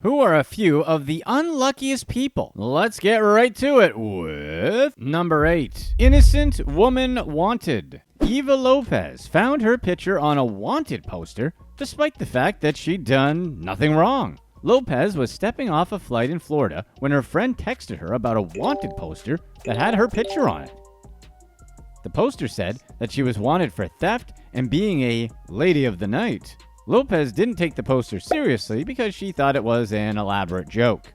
Who are a few of the unluckiest people? Let's get right to it with number 8. Innocent woman wanted. Eva Lopez found her picture on a wanted poster despite the fact that she'd done nothing wrong. Lopez was stepping off a flight in Florida when her friend texted her about a wanted poster that had her picture on it. The poster said that she was wanted for theft and being a lady of the night. Lopez didn't take the poster seriously because she thought it was an elaborate joke.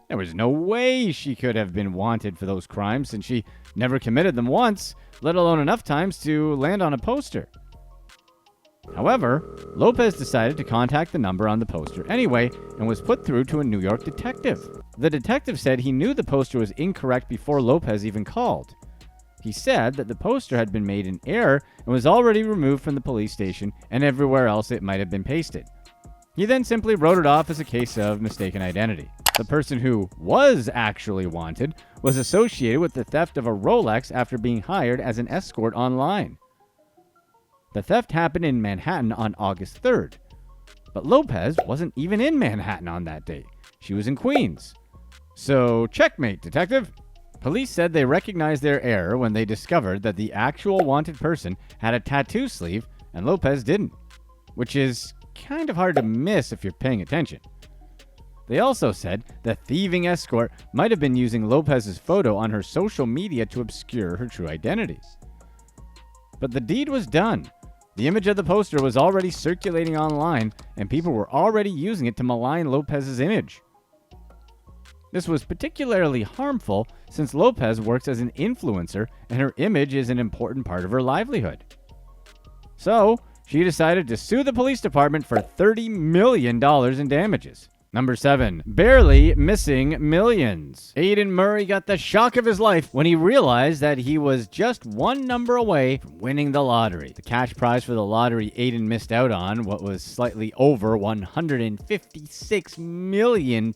There was no way she could have been wanted for those crimes since she never committed them once, let alone enough times to land on a poster. However, Lopez decided to contact the number on the poster anyway and was put through to a New York detective. The detective said he knew the poster was incorrect before Lopez even called. He said that the poster had been made in error and was already removed from the police station and everywhere else it might have been pasted. He then simply wrote it off as a case of mistaken identity. The person who was actually wanted was associated with the theft of a Rolex after being hired as an escort online. The theft happened in Manhattan on August 3rd. But Lopez wasn't even in Manhattan on that date. She was in Queens. So, checkmate, detective. Police said they recognized their error when they discovered that the actual wanted person had a tattoo sleeve and Lopez didn't, which is kind of hard to miss if you're paying attention. They also said the thieving escort might have been using Lopez's photo on her social media to obscure her true identity. But the deed was done. The image of the poster was already circulating online, and people were already using it to malign Lopez's image. This was particularly harmful since Lopez works as an influencer and her image is an important part of her livelihood. So, she decided to sue the police department for $30 million in damages. Number 7. Barely missing millions. Aidan Murray got the shock of his life when he realized that he was just one number away from winning the lottery. The cash prize for the lottery Aidan missed out on, what was slightly over £156 million.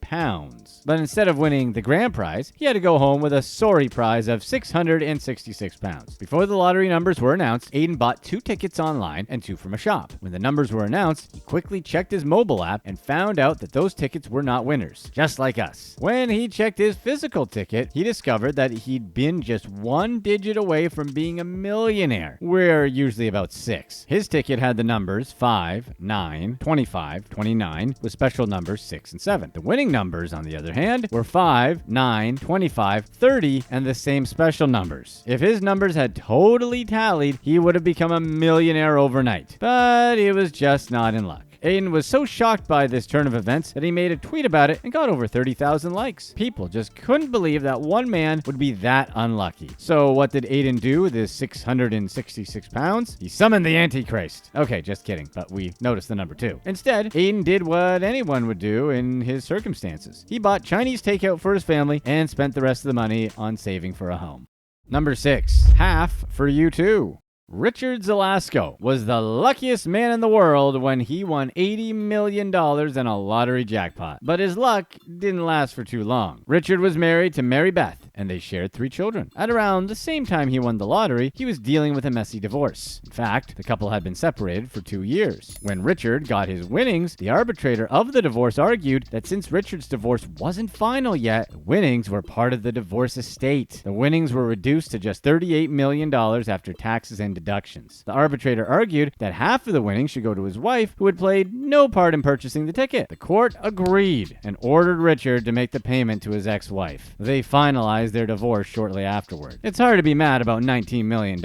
But instead of winning the grand prize, he had to go home with a sorry prize of £666. Before the lottery numbers were announced, Aidan bought 2 tickets online and 2 from a shop. When the numbers were announced, he quickly checked his mobile app and found out that those tickets were not winners, just like us. When he checked his physical ticket, he discovered that he'd been just 1 digit away from being a millionaire. We're usually about 6. His ticket had the numbers 5, 9, 25, 29, with special numbers 6 and 7. The winning numbers, on the other hand, were 5, 9, 25, 30, and the same special numbers. If his numbers had totally tallied, he would have become a millionaire overnight. But he was just not in luck. Aidan was so shocked by this turn of events that he made a tweet about it and got over 30,000 likes. People just couldn't believe that one man would be that unlucky. So what did Aidan do with his 666 pounds? He summoned the Antichrist. Okay, just kidding, but we noticed the number 2. Instead, Aidan did what anyone would do in his circumstances. He bought Chinese takeout for his family and spent the rest of the money on saving for a home. Number 6. Half for you too. Richard Zelasco was the luckiest man in the world when he won $80 million in a lottery jackpot. But his luck didn't last for too long. Richard was married to Mary Beth, and they shared 3 children. At around the same time he won the lottery, he was dealing with a messy divorce. In fact, the couple had been separated for 2 years. When Richard got his winnings, the arbitrator of the divorce argued that since Richard's divorce wasn't final yet, the winnings were part of the divorce estate. The winnings were reduced to just $38 million after taxes and deductions. The arbitrator argued that half of the winnings should go to his wife, who had played no part in purchasing the ticket. The court agreed and ordered Richard to make the payment to his ex-wife. They finalized their divorce shortly afterward. It's hard to be mad about $19 million,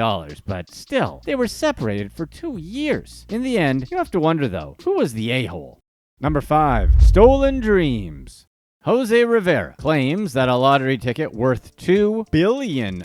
but still, they were separated for 2 years. In the end, you have to wonder though, who was the a-hole? Number 5. Stolen dreams. Jose Rivera claims that a lottery ticket worth $2 billion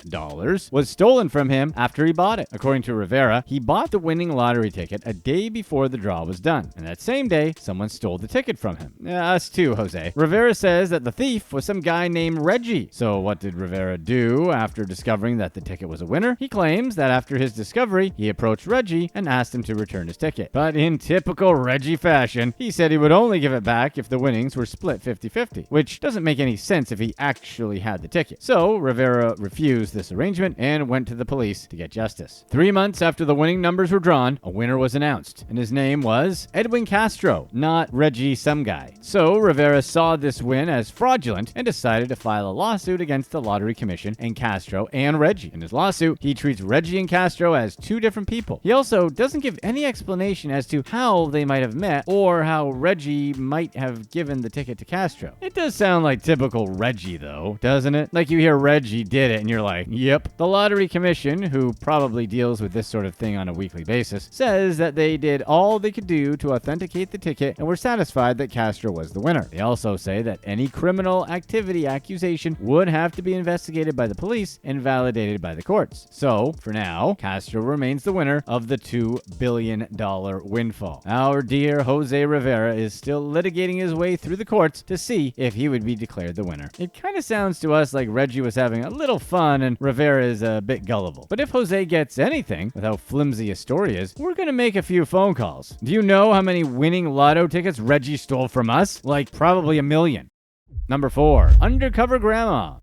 was stolen from him after he bought it. According to Rivera, he bought the winning lottery ticket a day before the draw was done. And that same day, someone stole the ticket from him. Us too, Jose. Rivera says that the thief was some guy named Reggie. So what did Rivera do after discovering that the ticket was a winner? He claims that after his discovery, he approached Reggie and asked him to return his ticket. But in typical Reggie fashion, he said he would only give it back if the winnings were split 50-50. which doesn't make any sense if he actually had the ticket. So Rivera refused this arrangement and went to the police to get justice. 3 months after the winning numbers were drawn, a winner was announced, and his name was Edwin Castro, not Reggie some guy. So Rivera saw this win as fraudulent and decided to file a lawsuit against the Lottery Commission and Castro and Reggie. In his lawsuit, he treats Reggie and Castro as two different people. He also doesn't give any explanation as to how they might have met or how Reggie might have given the ticket to Castro. It does sound like typical Reggie though, doesn't it? Like you hear Reggie did it and you're like, yep. The Lottery Commission, who probably deals with this sort of thing on a weekly basis, says that they did all they could do to authenticate the ticket and were satisfied that Castro was the winner. They also say that any criminal activity accusation would have to be investigated by the police and validated by the courts. So, for now, Castro remains the winner of the $2 billion windfall. Our dear Jose Rivera is still litigating his way through the courts to see if he would be declared the winner. It kind of sounds to us like Reggie was having a little fun and Rivera is a bit gullible. But if Jose gets anything, with how flimsy his story is, we're gonna make a few phone calls. Do you know how many winning lotto tickets Reggie stole from us? Like probably 1 million. Number 4, undercover grandma.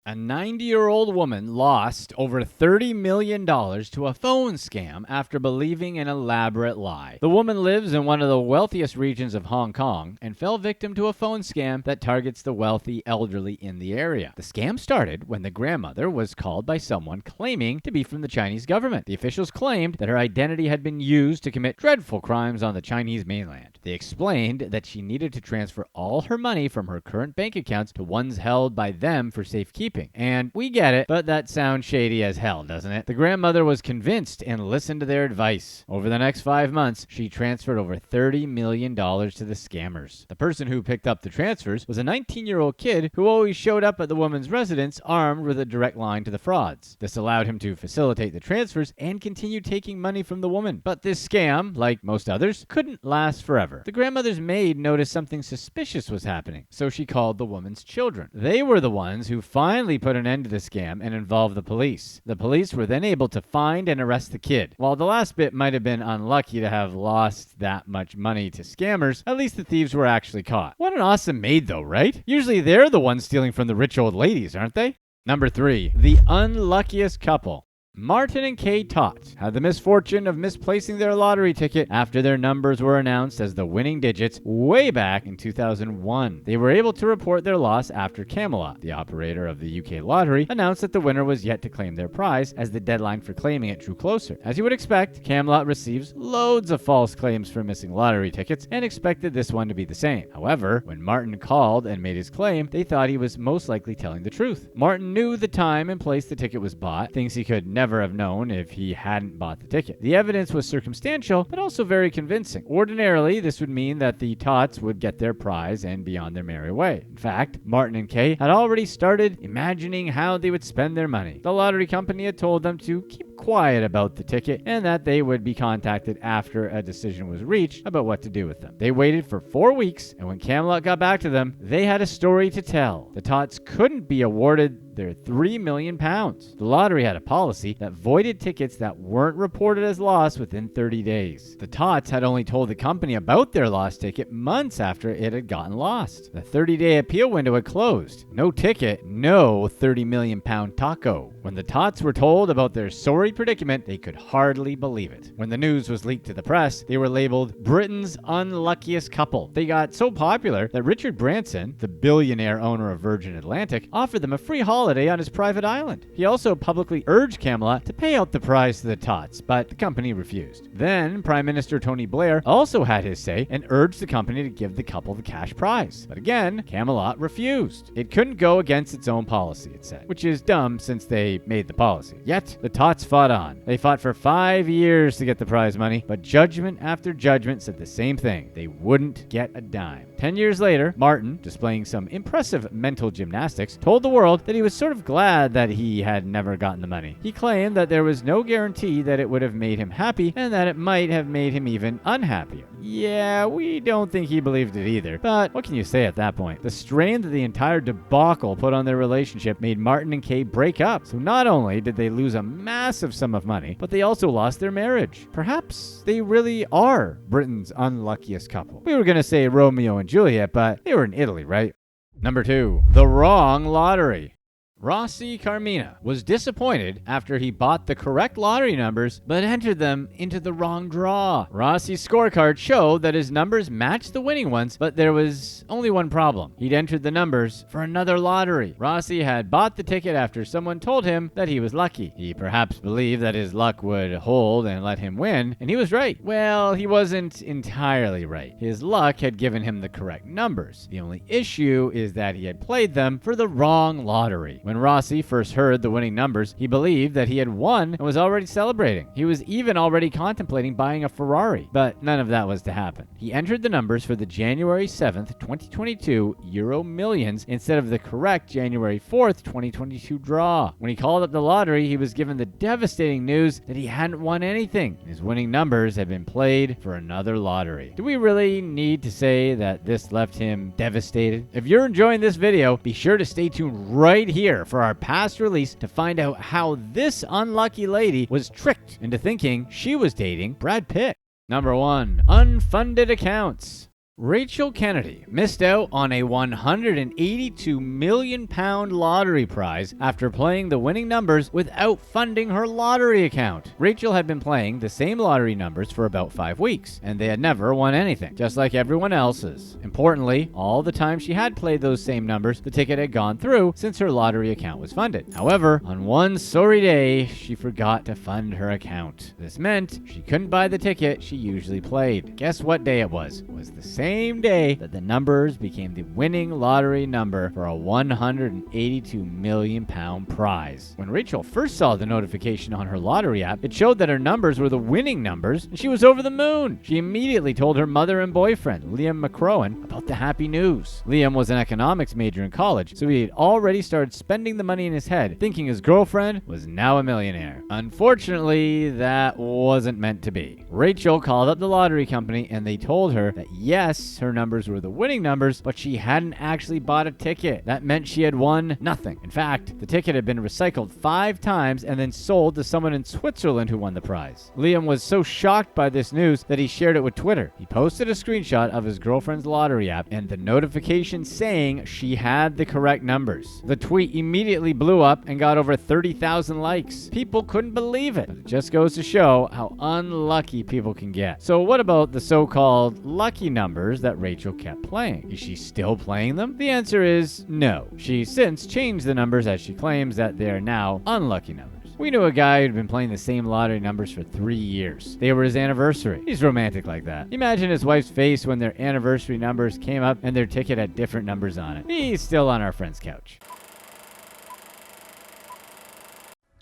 A 90-year-old woman lost over $30 million to a phone scam after believing an elaborate lie. The woman lives in one of the wealthiest regions of Hong Kong and fell victim to a phone scam that targets the wealthy elderly in the area. The scam started when the grandmother was called by someone claiming to be from the Chinese government. The officials claimed that her identity had been used to commit dreadful crimes on the Chinese mainland. They explained that she needed to transfer all her money from her current bank accounts to ones held by them for safekeeping. And we get it, but that sounds shady as hell, doesn't it? The grandmother was convinced and listened to their advice. Over the next 5 months, she transferred over $30 million to the scammers. The person who picked up the transfers was a 19-year-old kid who always showed up at the woman's residence armed with a direct line to the frauds. This allowed him to facilitate the transfers and continue taking money from the woman. But this scam, like most others, couldn't last forever. The grandmother's maid noticed something suspicious was happening, so she called the woman's children. They were the ones who finally put an end to the scam and involved the police. The police were then able to find and arrest the kid. While the last bit might have been unlucky to have lost that much money to scammers, at least the thieves were actually caught. What an awesome maid though, right? Usually they're the ones stealing from the rich old ladies, aren't they? Number 3, the unluckiest couple. Martin and KayTott had the misfortune of misplacing their lottery ticket after their numbers were announced as the winning digits way back in 2001. They were able to report their loss after Camelot, the operator of the UK lottery, announced that the winner was yet to claim their prize as the deadline for claiming it drew closer. As you would expect, Camelot receives loads of false claims for missing lottery tickets and expected this one to be the same. However, when Martin called and made his claim, they thought he was most likely telling the truth. Martin knew the time and place the ticket was bought, things he could never have known if he hadn't bought the ticket. The evidence was circumstantial, but also very convincing. Ordinarily, this would mean that the Tots would get their prize and be on their merry way. In fact, Martin and Kay had already started imagining how they would spend their money. The lottery company had told them to keep quiet about the ticket and that they would be contacted after a decision was reached about what to do with them. They waited for 4 weeks, and when Camelot got back to them, they had a story to tell. The Tots couldn't be awarded their £3 million. The lottery had a policy that voided tickets that weren't reported as lost within 30 days. The Tots had only told the company about their lost ticket months after it had gotten lost. The 30-day appeal window had closed. No ticket, no £30 million taco. When the Tots were told about their sorry predicament, they could hardly believe it. When the news was leaked to the press, they were labeled Britain's unluckiest couple. They got so popular that Richard Branson, the billionaire owner of Virgin Atlantic, offered them a free holiday on his private island. He also publicly urged Camelot to pay out the prize to the Tots, but the company refused. Then, Prime Minister Tony Blair also had his say and urged the company to give the couple the cash prize. But again, Camelot refused. It couldn't go against its own policy, it said, which is dumb since they made the policy. Yet, the Tots fought on. They fought for 5 years to get the prize money, but judgment after judgment said the same thing. They wouldn't get a dime. 10 years later, Martin, displaying some impressive mental gymnastics, told the world that he was sort of glad that he had never gotten the money. He claimed that there was no guarantee that it would have made him happy and that it might have made him even unhappier. Yeah, we don't think he believed it either, but what can you say at that point? The strain that the entire debacle put on their relationship made Martin and Kay break up. So not only did they lose a massive sum of money, but they also lost their marriage. Perhaps they really are Britain's unluckiest couple. We were going to say Romeo and Juliet, but they were in Italy, right? Number 2. The wrong lottery. Rossi Carmina was disappointed after he bought the correct lottery numbers but entered them into the wrong draw. Rossi's scorecard showed that his numbers matched the winning ones, but there was only one problem. He'd entered the numbers for another lottery. Rossi had bought the ticket after someone told him that he was lucky. He perhaps believed that his luck would hold and let him win, and he was right. Well, he wasn't entirely right. His luck had given him the correct numbers. The only issue is that he had played them for the wrong lottery. When Rossi first heard the winning numbers, he believed that he had won and was already celebrating. He was even already contemplating buying a Ferrari, but none of that was to happen. He entered the numbers for the January 7th, 2022 Euro Millions instead of the correct January 4th, 2022 draw. When he called up the lottery, he was given the devastating news that he hadn't won anything. His winning numbers had been played for another lottery. Do we really need to say that this left him devastated? If you're enjoying this video, be sure to stay tuned right here for our past release to find out how this unlucky lady was tricked into thinking she was dating Brad Pitt. Number 1. Unfunded accounts. Rachel Kennedy missed out on a £182 million lottery prize after playing the winning numbers without funding her lottery account. Rachel had been playing the same lottery numbers for about 5 weeks, and they had never won anything, just like everyone else's. Importantly, all the time she had played those same numbers, the ticket had gone through since her lottery account was funded. However, on one sorry day, she forgot to fund her account. This meant she couldn't buy the ticket she usually played. Guess what day it was? It was the same day that the numbers became the winning lottery number for a £182 million prize. When Rachel first saw the notification on her lottery app, it showed that her numbers were the winning numbers, and she was over the moon. She immediately told her mother and boyfriend, Liam McCrowan, about the happy news. Liam was an economics major in college, so he had already started spending the money in his head, thinking his girlfriend was now a millionaire. Unfortunately, that wasn't meant to be. Rachel called up the lottery company, and they told her that yes, her numbers were the winning numbers, but she hadn't actually bought a ticket. That meant she had won nothing. In fact, the ticket had been recycled 5 times and then sold to someone in Switzerland who won the prize. Liam was so shocked by this news that he shared it with Twitter. He posted a screenshot of his girlfriend's lottery app and the notification saying she had the correct numbers. The tweet immediately blew up and got over 30,000 likes. People couldn't believe it. But it just goes to show how unlucky people can get. So what about the so-called lucky numbers that Rachel kept playing? Is she still playing them? The answer is no. She's since changed the numbers as she claims that they are now unlucky numbers. We knew a guy who'd been playing the same lottery numbers for 3 years. They were his anniversary. He's romantic like that. Imagine his wife's face when their anniversary numbers came up and their ticket had different numbers on it. He's still on our friend's couch.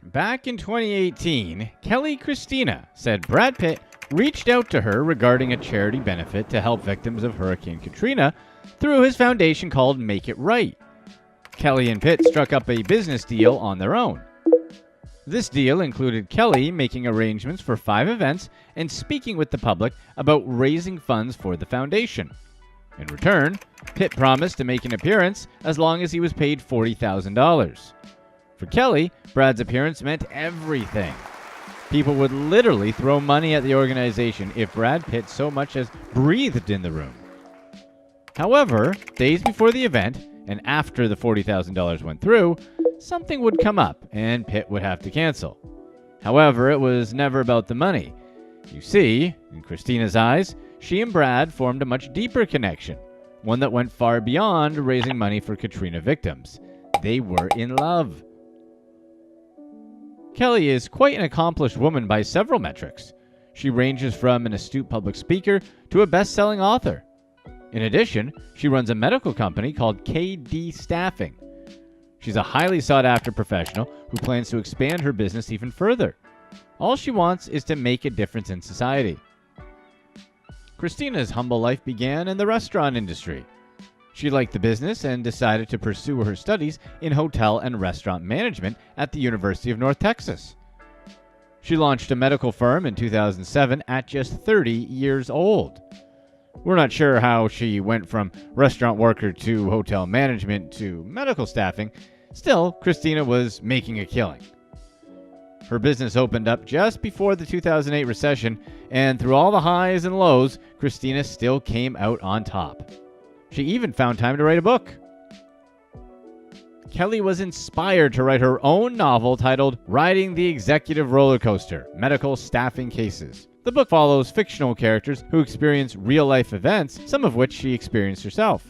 Back in 2018, Kelly Christina said Brad Pitt reached out to her regarding a charity benefit to help victims of Hurricane Katrina through his foundation called Make It Right. Kelly and Pitt struck up a business deal on their own. This deal included Kelly making arrangements for 5 events and speaking with the public about raising funds for the foundation. In return, Pitt promised to make an appearance as long as he was paid $40,000. For Kelly, Brad's appearance meant everything. People would literally throw money at the organization if Brad Pitt so much as breathed in the room. However, days before the event, and after the $40,000 went through, something would come up and Pitt would have to cancel. However, it was never about the money. You see, in Christina's eyes, she and Brad formed a much deeper connection, one that went far beyond raising money for Katrina victims. They were in love. Kelly is quite an accomplished woman by several metrics. She ranges from an astute public speaker to a best-selling author. In addition, she runs a medical company called KD Staffing. She's a highly sought-after professional who plans to expand her business even further. All she wants is to make a difference in society. Christina's humble life began in the restaurant industry. She liked the business and decided to pursue her studies in hotel and restaurant management at the University of North Texas. She launched a medical firm in 2007 at just 30 years old. We're not sure how she went from restaurant worker to hotel management to medical staffing. Still, Christina was making a killing. Her business opened up just before the 2008 recession, and through all the highs and lows, Christina still came out on top. She even found time to write a book. Kelly was inspired to write her own novel titled Riding the Executive Roller Coaster: Medical Staffing Cases. The book follows fictional characters who experience real-life events, some of which she experienced herself.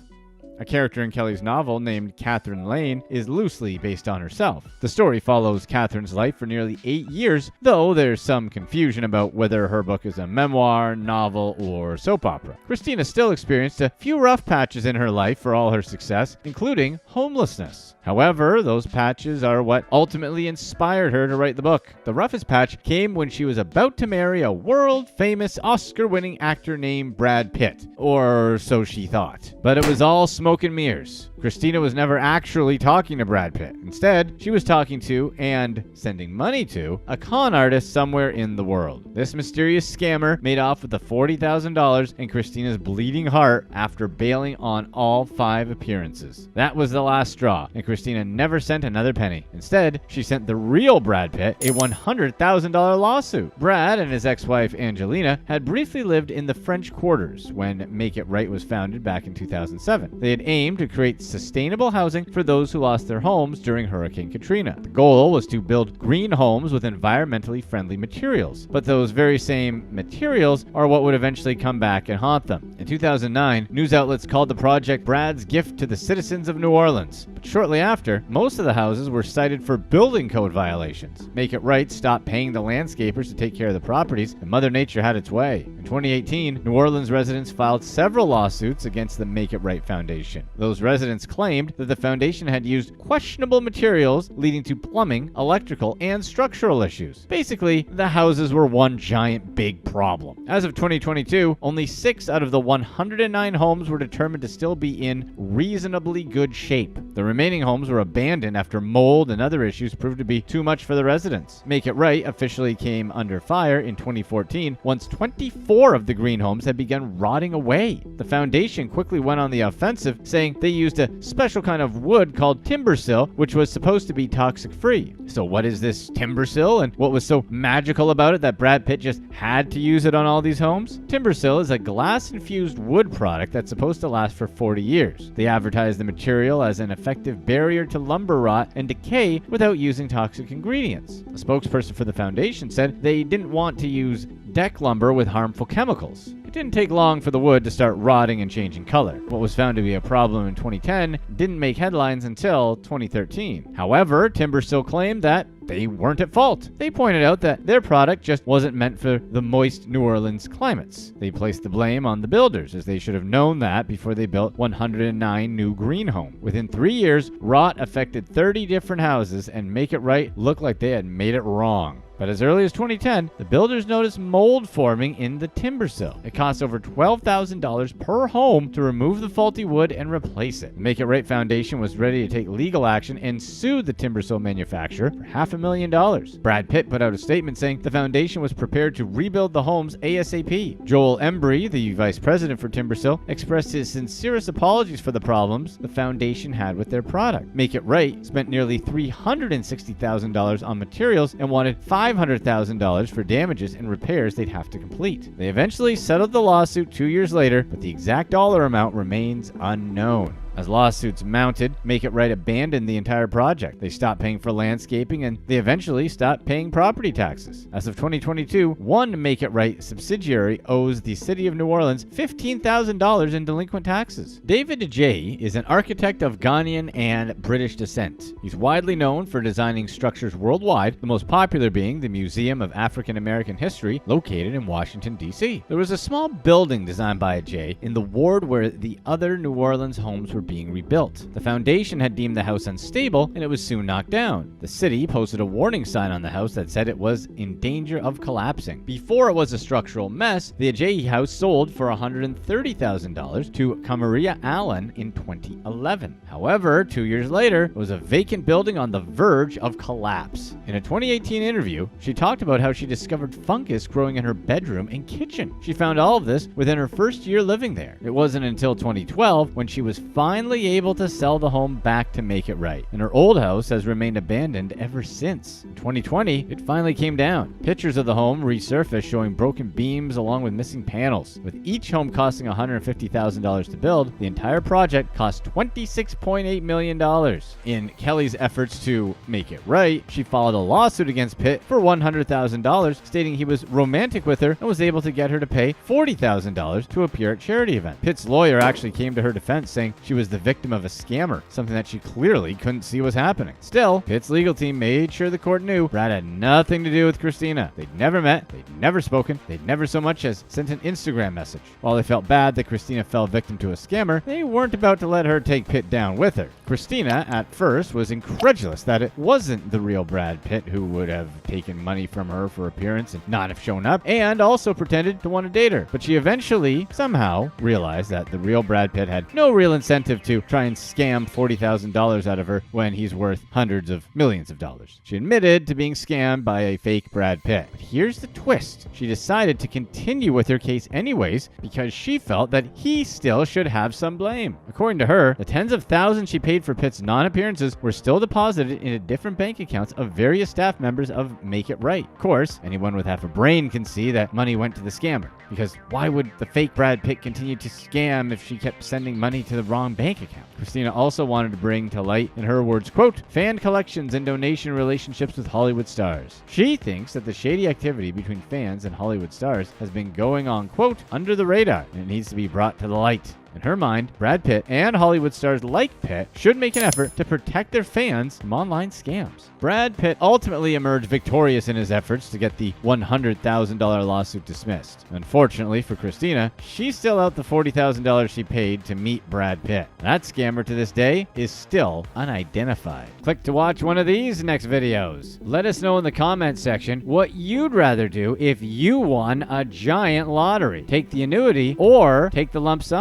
A character in Kelly's novel named Catherine Lane is loosely based on herself. The story follows Catherine's life for nearly 8 years, though there's some confusion about whether her book is a memoir, novel, or soap opera. Christina still experienced a few rough patches in her life for all her success, including homelessness. However, those patches are what ultimately inspired her to write the book. The roughest patch came when she was about to marry a world-famous Oscar-winning actor named Brad Pitt. Or so she thought. But it was all smoke and mirrors. Christina was never actually talking to Brad Pitt. Instead, she was talking to, and sending money to, a con artist somewhere in the world. This mysterious scammer made off with the $40,000 and Christina's bleeding heart after bailing on all 5 appearances. That was the last straw, and Christina never sent another penny. Instead, she sent the real Brad Pitt a $100,000 lawsuit. Brad and his ex-wife Angelina had briefly lived in the French Quarters when Make It Right was founded back in 2007. They had aimed to create sustainable housing for those who lost their homes during Hurricane Katrina. The goal was to build green homes with environmentally friendly materials, but those very same materials are what would eventually come back and haunt them. In 2009, news outlets called the project Brad's gift to the citizens of New Orleans, but shortly after, most of the houses were cited for building code violations. Make It Right stopped paying the landscapers to take care of the properties, and Mother Nature had its way. In 2018, New Orleans residents filed several lawsuits against the Make It Right Foundation. Those residents claimed that the foundation had used questionable materials, leading to plumbing, electrical, and structural issues. Basically, the houses were one giant big problem. As of 2022, only 6 out of the 109 homes were determined to still be in reasonably good shape. The remaining homes were abandoned after mold and other issues proved to be too much for the residents. Make It Right officially came under fire in 2014 once 24 of the green homes had begun rotting away. The foundation quickly went on the offensive, saying they used a special kind of wood called timbersill, which was supposed to be toxic-free. So what is this timbersill, and what was so magical about it that Brad Pitt just had to use it on all these homes? Timbersill is a glass-infused wood product that's supposed to last for 40 years. They advertise the material as an effective barrier to lumber rot and decay without using toxic ingredients. A spokesperson for the foundation said they didn't want to use deck lumber with harmful chemicals. It didn't take long for the wood to start rotting and changing color. What was found to be a problem in 2010 didn't make headlines until 2013. However, Timbersill claimed that they weren't at fault. They pointed out that their product just wasn't meant for the moist New Orleans climates. They placed the blame on the builders, as they should have known that before they built 109 new green homes. Within 3 years, rot affected 30 different houses, and Make It Right looked like they had made it wrong. But as early as 2010, the builders noticed mold forming in the timbersill. It cost over $12,000 per home to remove the faulty wood and replace it. The Make It Right Foundation was ready to take legal action and sued the timbersill manufacturer for $500,000. Brad Pitt put out a statement saying the foundation was prepared to rebuild the homes ASAP. Joel Embry, the vice president for Timbersill, expressed his sincerest apologies for the problems the foundation had with their product. Make It Right spent nearly $360,000 on materials and wanted $500,000 for damages and repairs they'd have to complete. They eventually settled the lawsuit 2 years later, but the exact dollar amount remains unknown. As lawsuits mounted, Make It Right abandoned the entire project. They stopped paying for landscaping, and they eventually stopped paying property taxes. As of 2022, one Make It Right subsidiary owes the city of New Orleans $15,000 in delinquent taxes. David DeJay is an architect of Ghanaian and British descent. He's widely known for designing structures worldwide, the most popular being the Museum of African American History, located in Washington, D.C. There was a small building designed by Jay in the ward where the other New Orleans homes were being rebuilt. The foundation had deemed the house unstable, and it was soon knocked down. The city posted a warning sign on the house that said it was in danger of collapsing. Before it was a structural mess, the Ajayi house sold for $130,000 to Kamaria Allen in 2011. However, 2 years later, it was a vacant building on the verge of collapse. In a 2018 interview, she talked about how she discovered fungus growing in her bedroom and kitchen. She found all of this within her first year living there. It wasn't until 2012 when she was finally finally able to sell the home back to make it right, and her old house has remained abandoned ever since. In 2020, it finally came down. Pictures of the home resurfaced showing broken beams along with missing panels. With each home costing $150,000 to build, the entire project cost $26.8 million. In Kelly's efforts to make it right, she filed a lawsuit against Pitt for $100,000, stating he was romantic with her and was able to get her to pay $40,000 to appear at charity events. Pitt's lawyer actually came to her defense, saying she was the victim of a scammer, something that she clearly couldn't see was happening. Still, Pitt's legal team made sure the court knew Brad had nothing to do with Christina. They'd never met, they'd never spoken, they'd never so much as sent an Instagram message. While they felt bad that Christina fell victim to a scammer, they weren't about to let her take Pitt down with her. Christina, at first, was incredulous that it wasn't the real Brad Pitt who would have taken money from her for appearance and not have shown up, and also pretended to want to date her. But she eventually, somehow, realized that the real Brad Pitt had no real incentive to try and scam $40,000 out of her when he's worth hundreds of millions of dollars. She admitted to being scammed by a fake Brad Pitt. But here's the twist. She decided to continue with her case anyways because she felt that he still should have some blame. According to her, the tens of thousands she paid for Pitt's non-appearances were still deposited into different bank accounts of various staff members of Make It Right. Of course, anyone with half a brain can see that money went to the scammer, because why would the fake Brad Pitt continue to scam if she kept sending money to the wrong bank account? Christina also wanted to bring to light, in her words, quote, fan collections and donation relationships with Hollywood stars. She thinks that the shady activity between fans and Hollywood stars has been going on, quote, under the radar, and it needs to be brought to the light. In her mind, Brad Pitt and Hollywood stars like Pitt should make an effort to protect their fans from online scams. Brad Pitt ultimately emerged victorious in his efforts to get the $100,000 lawsuit dismissed. Unfortunately for Christina, she's still out the $40,000 she paid to meet Brad Pitt. That scammer to this day is still unidentified. Click to watch one of these next videos. Let us know in the comments section what you'd rather do if you won a giant lottery. Take the annuity or take the lump sum.